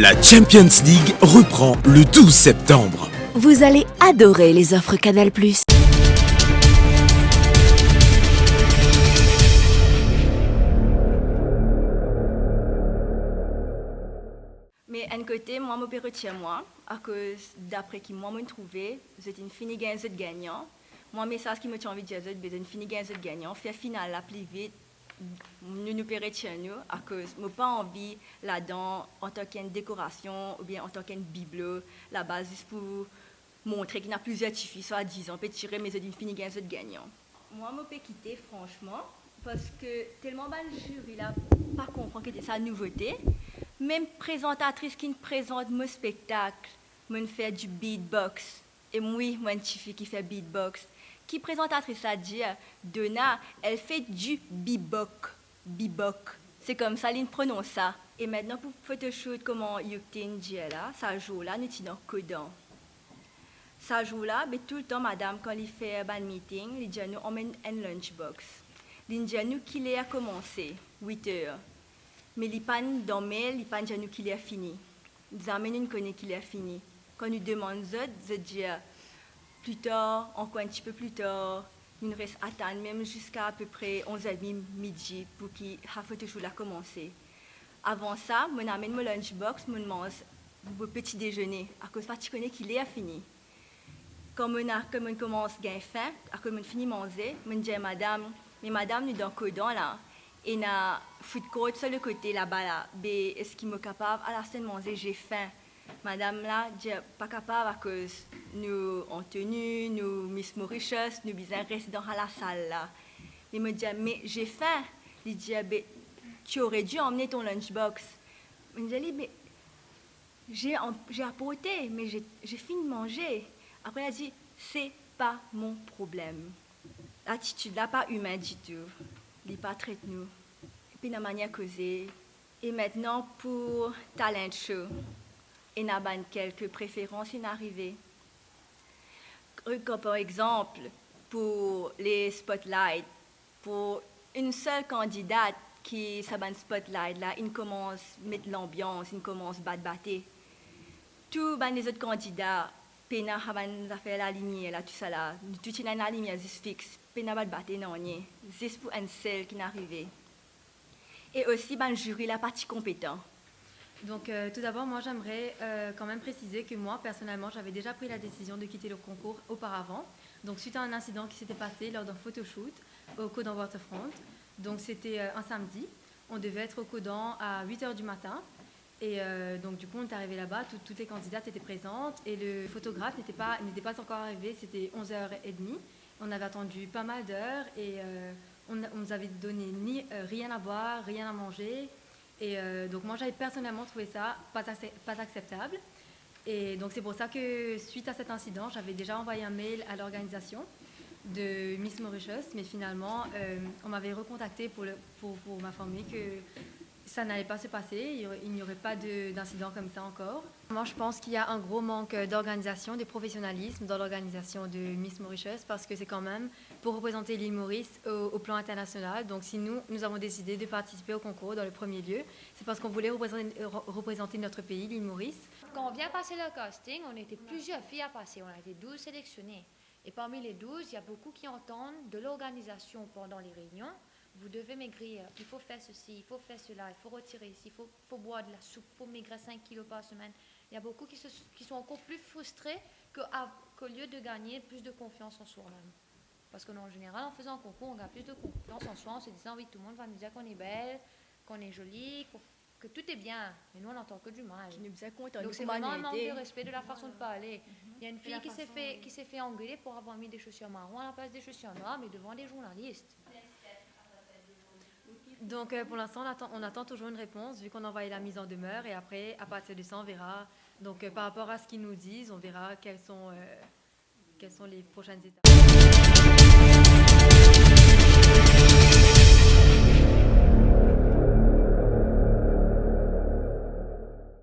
La Champions League reprend le 12 septembre. Vous allez adorer les offres Canal+. Mais d'un côté, moi, je me retiens moi, à cause d'après qui moi me trouvais, c'est une fini gagnant. Moi, message qui me tient envie de dire, c'est une fini gagnant. Faire finale la plus vite, nous retiens nous, à cause je n'ai pas envie là-dedans en tant qu'une décoration ou bien en tant qu'une bible, la base juste pour montrer qu'il y a plusieurs artifices, soit 10 ans, peut tirer mes une fini gagnant. Moi, je peux quitter franchement, parce que tellement de jury là, pas comprendre que c'est sa nouveauté. Même présentatrice qui présente mon spectacle, me fait du beatbox. Et moi, une fille qui fait beatbox. Qui présentatrice a dit, Donna, elle fait du bebop. C'est comme ça, elle prononce ça. Et maintenant, pour photoshoot, comment Yuktin dit là, ça joue là, nous sommes codant. Ça joue là, mais tout le temps, madame, quand il fait un meeting, il dit nous, on met une lunchbox. Il dit nous qu'il a commencé, 8 heures. Mais les pannes dormaient, les pannes nous qu'il a fini. Nous amènent une connaît qu'il a fini. Quand nous demandons de dire plus tard, encore un petit peu plus tard, nous restons attendre même jusqu'à à peu près 11h30 midi pour que la photoshoot a commencé. Avant ça, je amène mon lunchbox, je mange mon petit déjeuner, à cause que je connais qu'il a fini. Quand on commence à gagner faim, quand on finit de manger, je dis à madame, mais madame, nous sommes dans codon là. Et na food court sur le côté là-bas là, est-ce qu'il me capable à la scène manger j'ai faim. Madame là dit pas capable à cause nous en tenue, nous Miss Mauritius, nous besoin rester dans la salle là. Il me dit mais j'ai faim. Il dit tu aurais dû emmener ton lunchbox. Je me dis mais j'ai apporté mais j'ai fini de manger. Après elle a dit c'est pas mon problème. L'attitude là pas humaine du tout. Il pas traite nous. Et puis, la manière causer. Et maintenant, pour talent show, il y a quelques préférences arrivées. Comme par exemple, pour les spotlights, pour une seule candidate qui s'abonne spotlight, là, il commence à mettre l'ambiance, il commence à battre. Tous les autres candidats, pena a fait la lumière, là, tout ça là, tout est la lumière fixe. Pena pas battre non ni juste pour un seul qui n'arrivait. Et aussi le jury la partie compétent. Donc tout d'abord moi j'aimerais quand même préciser que moi personnellement j'avais déjà pris la décision de quitter le concours auparavant. Donc suite à un incident qui s'était passé lors d'un photoshoot au Codan Waterfront. Donc c'était un samedi, on devait être au Codan à 8h du matin. Et donc du coup on est arrivé là-bas, toutes les candidates étaient présentes et le photographe n'était pas encore arrivé, c'était 11h30. On avait attendu pas mal d'heures et on nous avait donné rien à boire, rien à manger. Et donc moi j'avais personnellement trouvé ça pas acceptable. Et donc c'est pour ça que suite à cet incident, j'avais déjà envoyé un mail à l'organisation de Miss Mauritius, mais finalement on m'avait recontacté pour m'informer que ça n'allait pas se passer, il n'y aurait pas d'incident comme ça encore. Moi, je pense qu'il y a un gros manque d'organisation, de professionnalisme dans l'organisation de Miss Mauritius parce que c'est quand même pour représenter l'île Maurice au plan international. Donc si nous avons décidé de participer au concours dans le premier lieu, c'est parce qu'on voulait représenter notre pays, l'île Maurice. Quand on vient passer le casting, on était plusieurs filles à passer, on a été 12 sélectionnées. Et parmi les 12, il y a beaucoup qui entendent de l'organisation pendant les réunions. Vous devez maigrir, il faut faire ceci, il faut faire cela, il faut retirer ici, il faut boire de la soupe, il faut maigrir 5 kilos par semaine. Il y a beaucoup qui sont encore plus frustrés qu'au lieu de gagner plus de confiance en soi-même. Parce qu'en général, en faisant un concours, on gagne plus de confiance en soi en se disant oui, tout le monde va nous dire qu'on est belle, qu'on est jolie, que tout est bien. Mais nous, on n'entend que du mal. Donc c'est vraiment un manque de respect de la façon de parler. Il y a une fille qui s'est fait engueuler pour avoir mis des chaussures marron à la place des chaussures noires, mais devant des journalistes. Donc pour l'instant, on attend toujours une réponse vu qu'on a envoyé la mise en demeure et après, à partir de ça, on verra. Donc par rapport à ce qu'ils nous disent, on verra quelles sont les prochaines étapes.